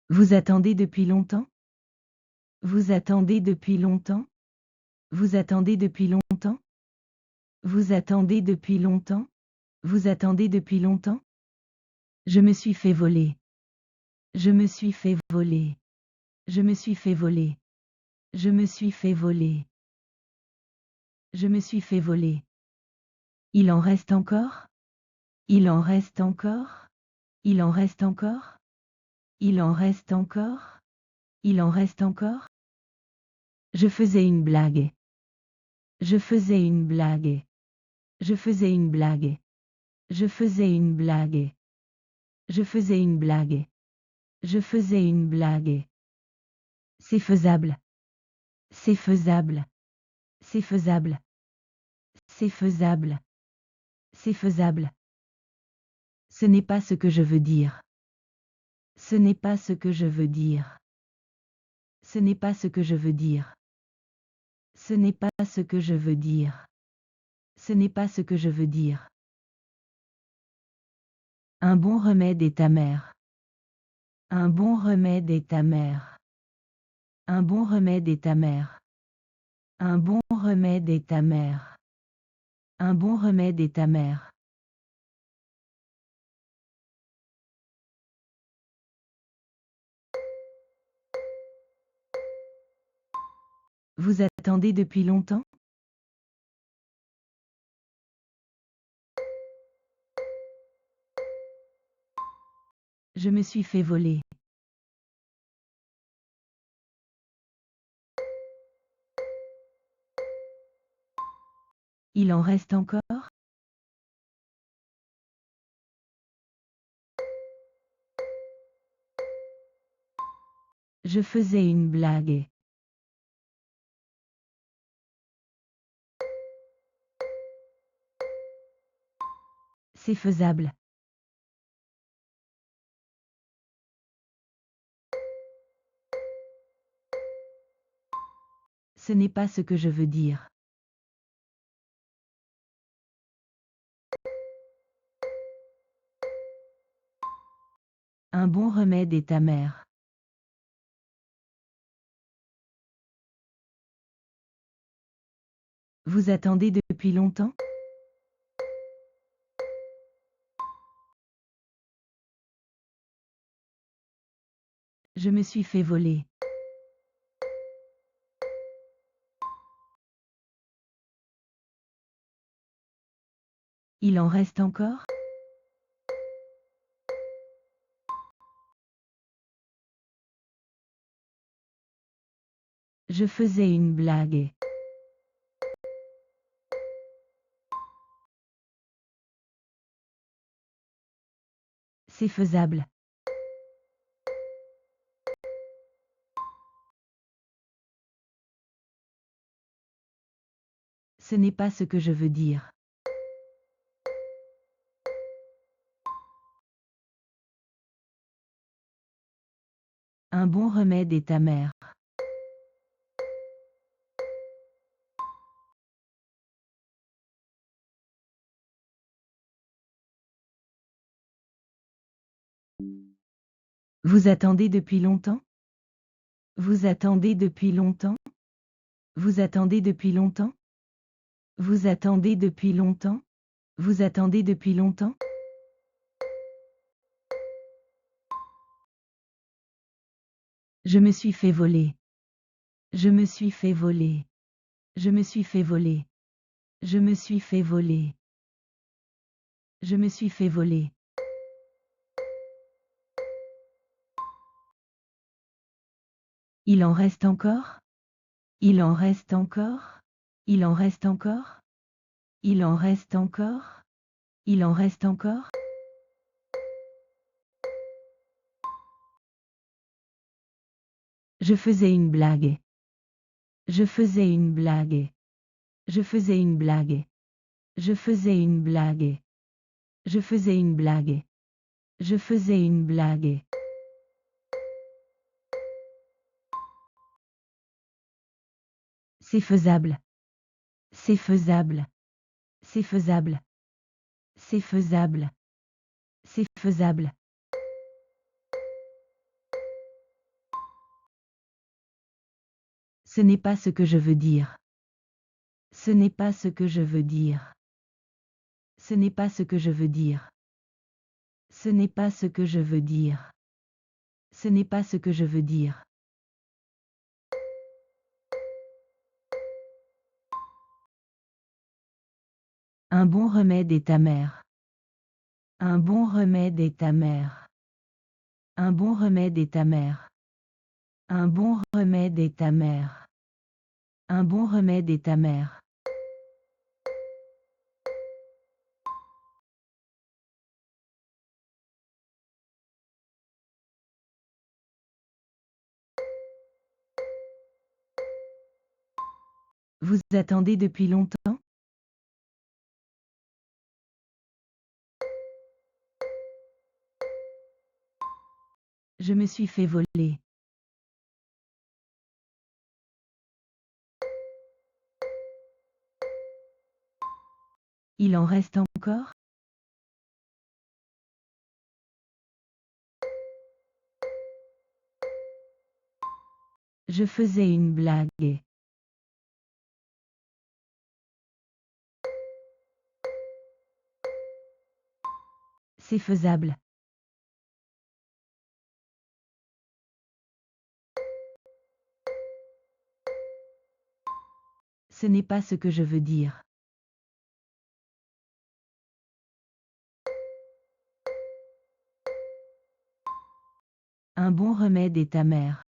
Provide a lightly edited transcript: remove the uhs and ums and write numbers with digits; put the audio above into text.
Vous attendez depuis longtemps? Vous attendez depuis longtemps? Vous attendez depuis longtemps? Vous attendez depuis longtemps? Vous attendez depuis longtemps? Je me suis fait voler. Je me suis fait voler. Je me suis fait voler. Je me suis fait voler. Je me suis fait voler. Il en reste encore? Il en reste encore? Il en reste encore? Il en reste encore? Il en reste encore? Je faisais une blague. Je faisais une blague. Je faisais une blague. Je faisais une blague. Je faisais une blague. Je faisais une blague. C'est faisable. C'est faisable. C'est faisable. C'est faisable. C'est faisable. Ce n'est pas ce que je veux dire. Ce n'est pas ce que je veux dire. Ce n'est pas ce que je veux dire. Ce n'est pas ce que je veux dire. Ce n'est pas ce que je veux dire. Un bon remède est amer. Un bon remède est amer. Un bon remède est amer. Un bon remède est amer. Un bon remède est amer. Vous attendez depuis longtemps? Je me suis fait voler. Il en reste encore? Je faisais une blague. C'est faisable. Ce n'est pas ce que je veux dire. Un bon remède est amer. Vous attendez depuis longtemps? Je me suis fait voler. Il en reste encore? Je faisais une blague. C'est faisable. Ce n'est pas ce que je veux dire. Un bon remède est amer. Vous attendez depuis longtemps? Vous attendez depuis longtemps? Vous attendez depuis longtemps? Vous attendez depuis longtemps? Vous attendez depuis longtemps? Je me suis fait voler. Je me suis fait voler. Je me suis fait voler. Je me suis fait voler. Je me suis fait voler. Il en reste encore? Il en reste encore? Il en reste encore? Il en reste encore? Il en reste encore? Je faisais une blague. Je faisais une blague. Je faisais une blague. Je faisais une blague. Je faisais une blague. Je faisais une blague. C'est faisable. C'est faisable. C'est faisable. C'est faisable. C'est faisable. Ce n'est pas ce que je veux dire. Ce n'est pas ce que je veux dire. Ce n'est pas ce que je veux dire. Ce n'est pas ce que je veux dire. Ce n'est pas ce que je veux dire. Un bon remède est amer. Un bon remède est amer. Un bon remède est amer. Un bon remède est amer. Un bon remède est amer. Vous attendez depuis longtemps? Je me suis fait voler. Il en reste encore? Je faisais une blague. C'est faisable. Ce n'est pas ce que je veux dire. Un bon remède est amer.